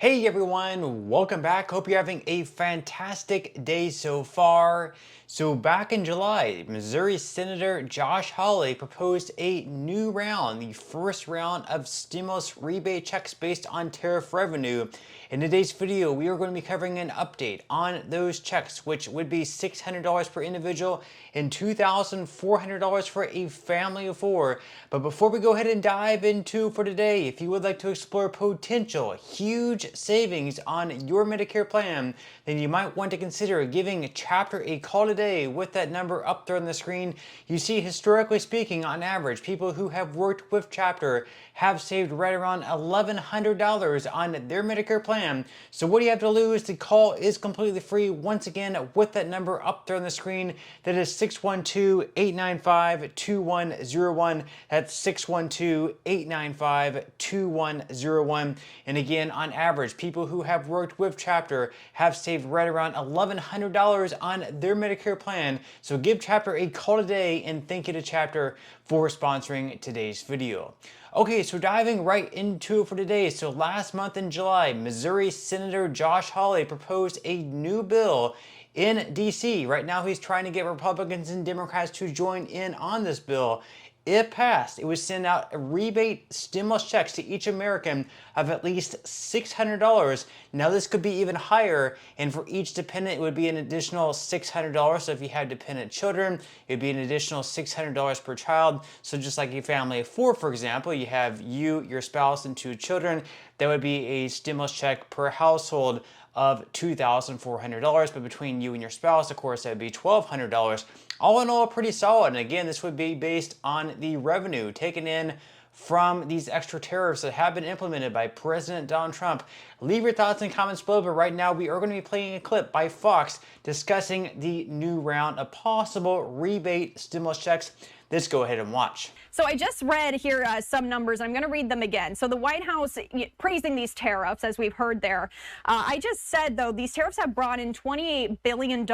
Hey everyone, welcome back. Hope you're having a fantastic day so far. So back in July, Missouri Senator Josh Hawley proposed a new round, the first round of stimulus rebate checks based on tariff revenue. In today's video, we are going to be covering an update on those checks, which would be $600 per individual and $2,400 for a family of four. But before we go ahead and dive into for today, if you would like to explore potential huge savings on your Medicare plan, then you might want to consider giving Chapter a call today with that number up there on the screen. You see, historically speaking, on average, people who have worked with Chapter have saved right around $1,100 on their Medicare plan. So what do you have to lose? The call is completely free. Once again, with that number up there on the screen, that is 612-895-2101. That's 612-895-2101. And again, on average, people who have worked with Chapter have saved right around $1,100 on their Medicare plan. So give Chapter a call today, and thank you to Chapter for sponsoring today's video. Okay, so diving right into it for today. So last month in July, Missouri Senator Josh Hawley proposed a new bill in DC. Right now, he's trying to get Republicans and Democrats to join in on this bill. If passed, it would send out rebate stimulus checks to each American of at least $600. Now, this could be even higher, and for each dependent, it would be an additional $600. So if you have dependent children, it would be an additional $600 per child. So just like a family of four, for example, you have you, your spouse, and two children, that would be a stimulus check per household of $2,400, but between you and your spouse, of course, that would be $1,200. All in all, pretty solid. And again, this would be based on the revenue taken in from these extra tariffs that have been implemented by President Donald Trump. Leave your thoughts and comments below, but right now we are going to be playing a clip by Fox discussing the new round of possible rebate stimulus checks. Let's go ahead and watch. So I just read here some numbers. I'm going to read them again. So the White House praising these tariffs, as we've heard there. I just said, though, these tariffs have brought in $28 billion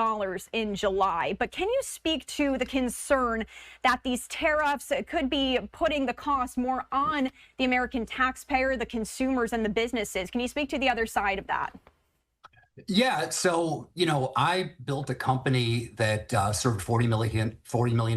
in July. But can you speak to the concern that these tariffs could be putting the cost more on the American taxpayer, the consumers, and the businesses? Can you speak to the other side of that? Yeah, so, I built a company that served 40 million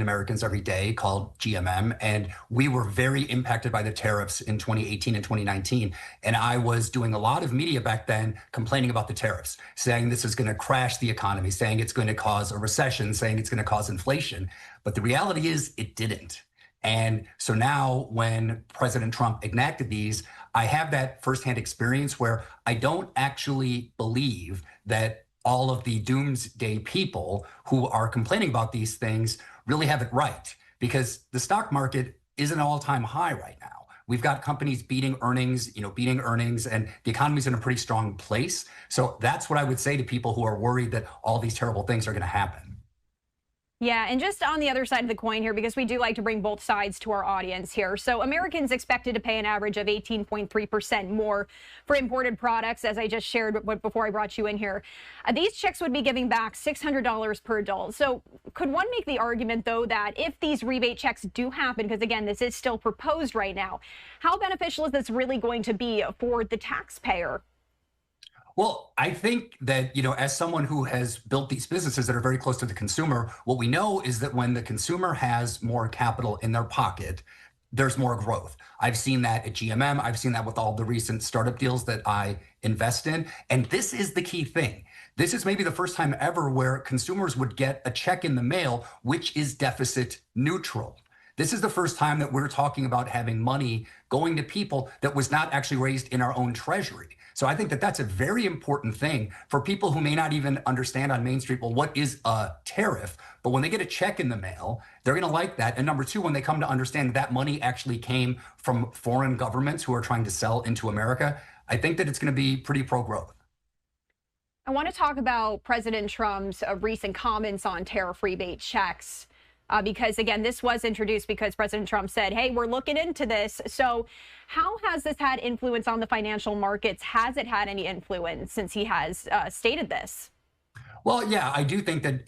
Americans every day called GMM, and we were very impacted by the tariffs in 2018 and 2019. And I was doing a lot of media back then complaining about the tariffs, saying this is going to crash the economy, saying it's going to cause a recession, saying it's going to cause inflation. But the reality is it didn't. And so now when President Trump enacted these, I have that firsthand experience where I don't actually believe that all of the doomsday people who are complaining about these things really have it right, because the stock market is an all-time high right now. We've got companies beating earnings, and the economy's in a pretty strong place. So that's what I would say to people who are worried that all these terrible things are going to happen. Yeah, and just on the other side of the coin here, because we do like to bring both sides to our audience here. So Americans expected to pay an average of 18.3% more for imported products, as I just shared before I brought you in here. These checks would be giving back $600 per adult. So could one make the argument, though, that if these rebate checks do happen, because again, this is still proposed right now, how beneficial is this really going to be for the taxpayer? Well, I think that, as someone who has built these businesses that are very close to the consumer, what we know is that when the consumer has more capital in their pocket, there's more growth. I've seen that at GMM. I've seen that with all the recent startup deals that I invest in. And this is the key thing. This is maybe the first time ever where consumers would get a check in the mail, which is deficit neutral. This is the first time that we're talking about having money going to people that was not actually raised in our own treasury. So I think that that's a very important thing for people who may not even understand on Main Street, well, what is a tariff? But when they get a check in the mail, they're going to like that. And number two, when they come to understand that money actually came from foreign governments who are trying to sell into America, I think that it's going to be pretty pro-growth. I want to talk about President Trump's recent comments on tariff rebate checks. Because, again, this was introduced because President Trump said, hey, we're looking into this. So how has this had influence on the financial markets? Has it had any influence since he has stated this? Well, yeah, I do think that,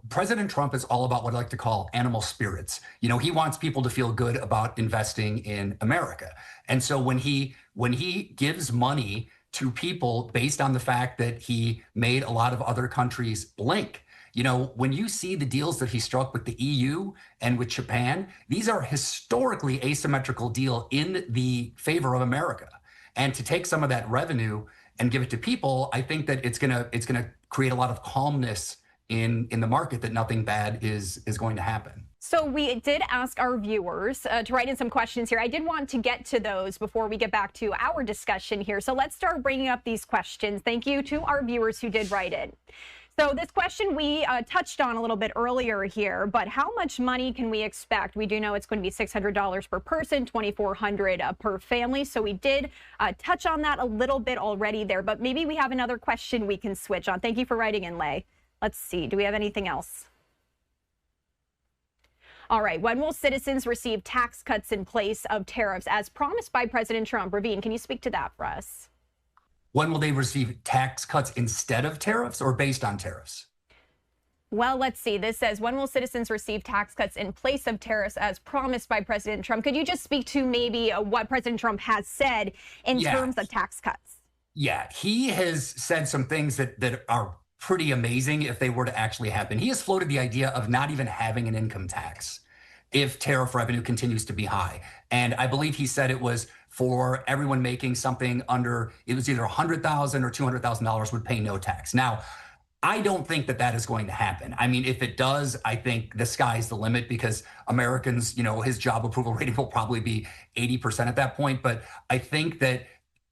President Trump is all about what I like to call animal spirits. He wants people to feel good about investing in America. And so when he gives money to people based on the fact that he made a lot of other countries blink. You know, when you see the deals that he struck with the EU and with Japan, these are historically asymmetrical deal in the favor of America. And to take some of that revenue and give it to people, I think that it's gonna create a lot of calmness in the market that nothing bad is going to happen. So we did ask our viewers to write in some questions here. I did want to get to those before we get back to our discussion here. So let's start bringing up these questions. Thank you to our viewers who did write in. So this question we touched on a little bit earlier here, but how much money can we expect? We do know it's going to be $600 per person, $2,400 per family. So we did touch on that a little bit already there, but maybe we have another question we can switch on. Thank you for writing in, Lay. Let's see. Do we have anything else? All right. When will citizens receive tax cuts in place of tariffs as promised by President Trump? Raveen, can you speak to that for us? When will they receive tax cuts instead of tariffs or based on tariffs? Well, let's see. This says, when will citizens receive tax cuts in place of tariffs as promised by President Trump? Could you just speak to maybe what President Trump has said in terms of tax cuts? Yeah, he has said some things that are pretty amazing if they were to actually happen. He has floated the idea of not even having an income tax if tariff revenue continues to be high. And I believe he said it was for everyone making something under, it was either $100,000 or $200,000 would pay no tax. Now, I don't think that is going to happen. I mean, if it does, I think the sky's the limit because Americans, you know, his job approval rating will probably be 80% at that point. But I think that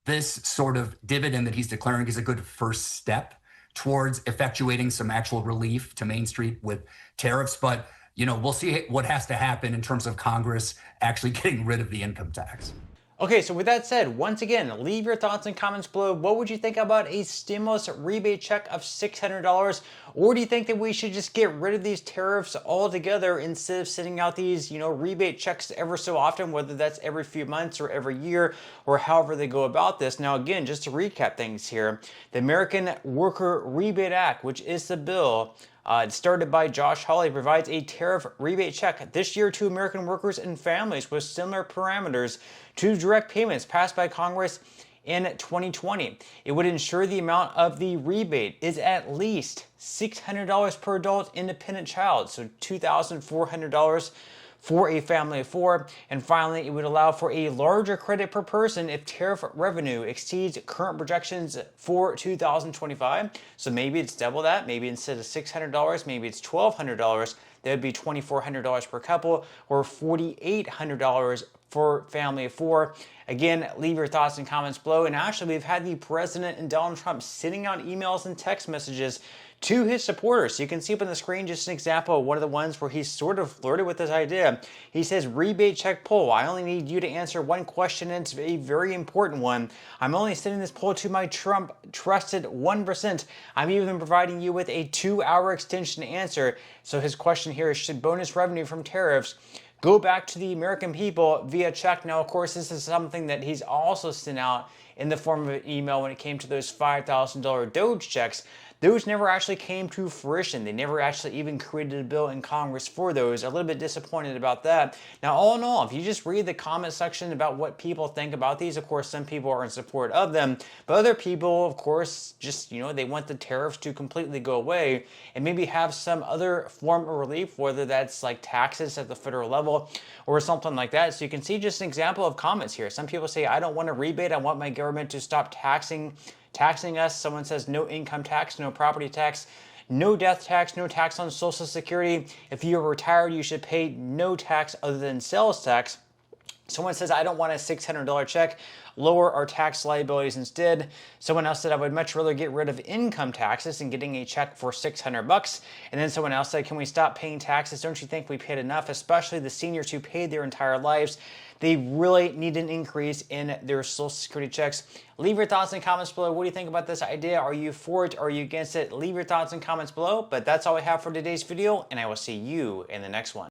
this sort of dividend that he's declaring is a good first step towards effectuating some actual relief to Main Street with tariffs. But, you know, we'll see what has to happen in terms of Congress actually getting rid of the income tax. Okay, so with that said, once again, leave your thoughts and comments below. What would you think about a stimulus rebate check of $600? Or do you think that we should just get rid of these tariffs altogether instead of sending out these, you know, rebate checks ever so often, whether that's every few months or every year or however they go about this? Now, again, just to recap things here, the American Worker Rebate Act, which is the bill started by Josh Hawley, provides a tariff rebate check this year to American workers and families with similar parameters to direct payments passed by Congress in 2020. It would ensure the amount of the rebate is at least $600 per adult independent child, so $2,400 for a family of four. And finally, it would allow for a larger credit per person if tariff revenue exceeds current projections for 2025. So maybe it's double that. Maybe instead of $600, maybe it's $1,200. That would be $2,400 per couple or $4,800 for family of four. Again, leave your thoughts and comments below. And actually, we've had the president and Donald Trump sending out emails and text messages to his supporters. So you can see up on the screen just an example of one of the ones where he sort of flirted with this idea. He says, rebate check poll. I only need you to answer one question, and it's a very important one. I'm only sending this poll to my Trump trusted 1%. I'm even providing you with a 2-hour extension to answer. So his question here is, should bonus revenue from tariffs go back to the American people via check? Now, of course, this is something that he's also sent out in the form of an email when it came to those $5,000 Doge checks. Those never actually came to fruition. They never actually even created a bill in Congress for those. A little bit disappointed about that. Now, all in all, if you just read the comment section about what people think about these, of course, some people are in support of them, but other people, of course, just, you know, they want the tariffs to completely go away and maybe have some other form of relief, whether that's like taxes at the federal level or something like that. So you can see just an example of comments here. Some people say, I don't want a rebate. I want my government to stop taxing us. Someone says no income tax, no property tax, no death tax, no tax on Social Security. If you're retired, you should pay no tax other than sales tax. Someone says, I don't want a $600 check. Lower our tax liabilities instead. Someone else said, I would much rather get rid of income taxes and getting a check for $600. And then someone else said, can we stop paying taxes? Don't you think we paid enough, especially the seniors who paid their entire lives? They really need an increase in their Social Security checks. Leave your thoughts and comments below. What do you think about this idea? Are you for it? Are you against it? Leave your thoughts and comments below. But that's all I have for today's video, and I will see you in the next one.